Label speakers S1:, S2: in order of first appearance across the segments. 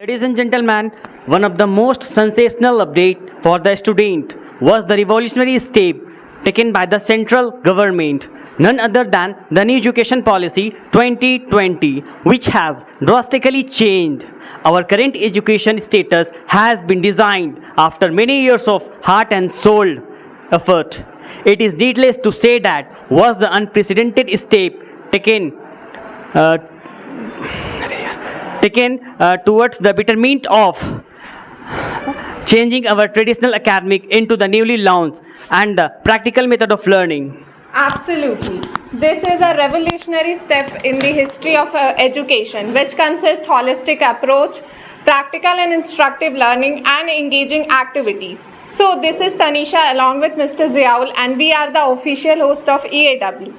S1: Ladies and gentlemen, one of the most sensational updates for the student was the revolutionary step taken by the central government, none other than the new education policy 2020, which has drastically changed our current education status. Has been designed after many years of heart and soul effort. It is needless to say that was the unprecedented step taken uh, towards the betterment of changing our traditional academic into the newly launched and the practical method of learning.
S2: Absolutely. This is a revolutionary step in the history of education, which consists holistic approach, practical and instructive learning, and engaging activities. So this is Tanisha along with Mr. Ziaul, and we are the official host of EAW.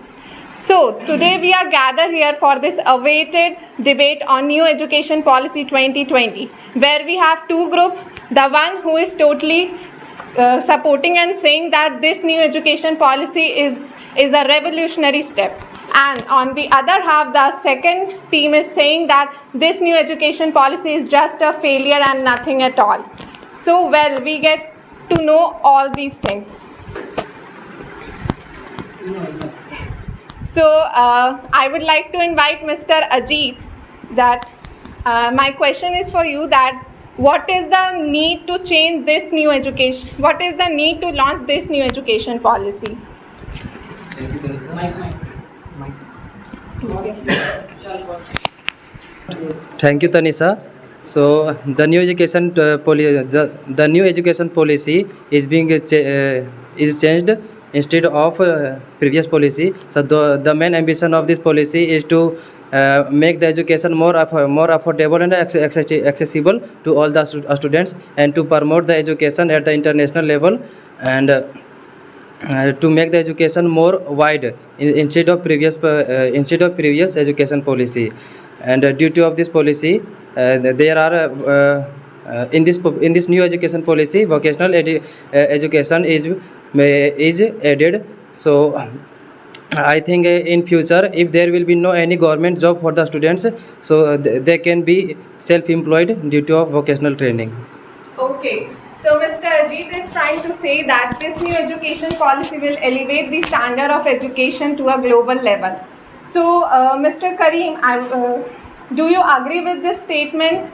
S2: So today we are gathered here for this awaited debate on new education policy 2020, where we have two groups. The one who is totally supporting and saying that this new education policy is a revolutionary step, and on the other half the second team is saying that this new education policy is just a failure and nothing at all. So well, we get to know all these things. So I would like to invite Mr. Ajit that my question is for you, that what is the need to change this new education? What is the need to launch this new education policy?
S3: Thank you, Tanisha. So the new education the new education policy is being is changed instead of previous policy. So the main ambition of this policy is to make the education more affordable and accessible to all the students, and to promote the education at the international level, and to make the education more wide instead of previous education policy. And due to of this policy, there are in this new education policy, vocational education is added. So I think in future, if there will be no any government job for the students, so they can be self-employed due to vocational training.
S2: Okay. So Mr. Ajit is trying to say that this new education policy will elevate the standard of education to a global level. So Mr. Kareem, do you agree with this statement?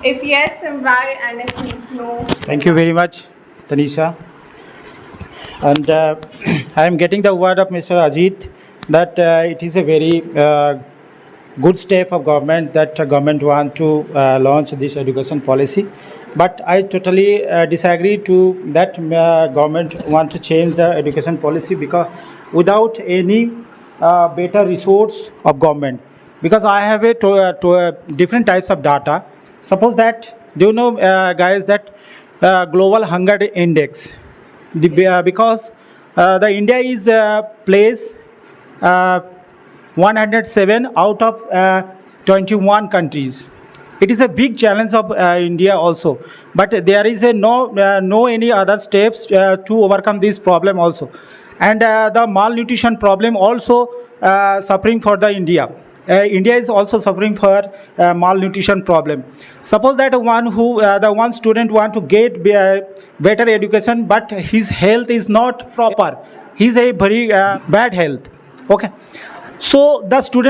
S2: If yes, why, and if no?
S4: Thank you very much, Tanisha. And I am getting the word of Mr. Ajit that it is a very good step of government, that government want to launch this education policy. But I totally disagree to that government want to change the education policy, because without any better resource of government. Because I have different types of data. Suppose that, do you know guys, that global hunger index, because the India is place 107 out of 21 countries. It is a big challenge of India also, but there is no any other steps to overcome this problem also. And the malnutrition problem also suffering for the India. India is also suffering for malnutrition problem. Suppose that one student want to get better education, but his health is not proper. He's a very bad health. Okay. So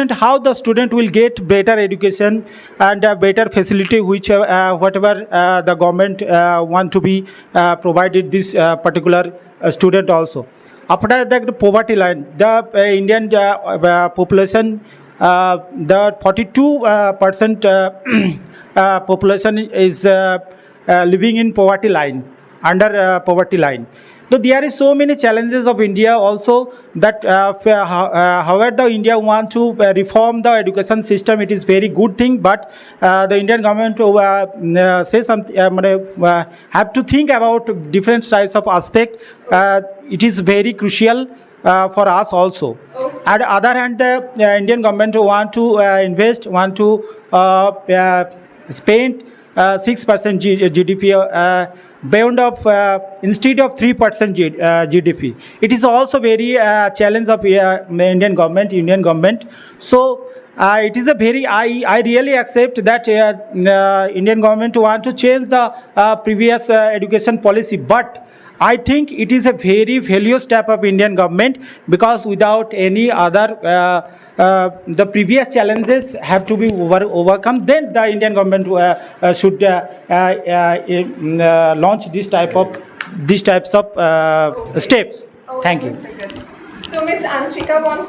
S4: how the student will get better education and better facility, which whatever the government want to be provided this particular student also. After that, the poverty line, the Indian population, the 42% population is living in poverty line, under poverty line. So there is so many challenges of India also, that however the India want to reform the education system, it is very good thing, but the Indian government say something, have to think about different types of aspect. It is very crucial for us also. At the other hand, the Indian government want to spend 6% GDP beyond of instead of 3% GDP. It is also very challenge of Indian government. So it is a very, I really accept that Indian government want to change the previous education policy, but I think it is a very failure step of Indian government, because without any other the previous challenges have to be overcome, then the Indian government should launch these types of steps.
S2: Okay.
S4: Thank you.
S2: Mr. Good. So Ms. Anshika wants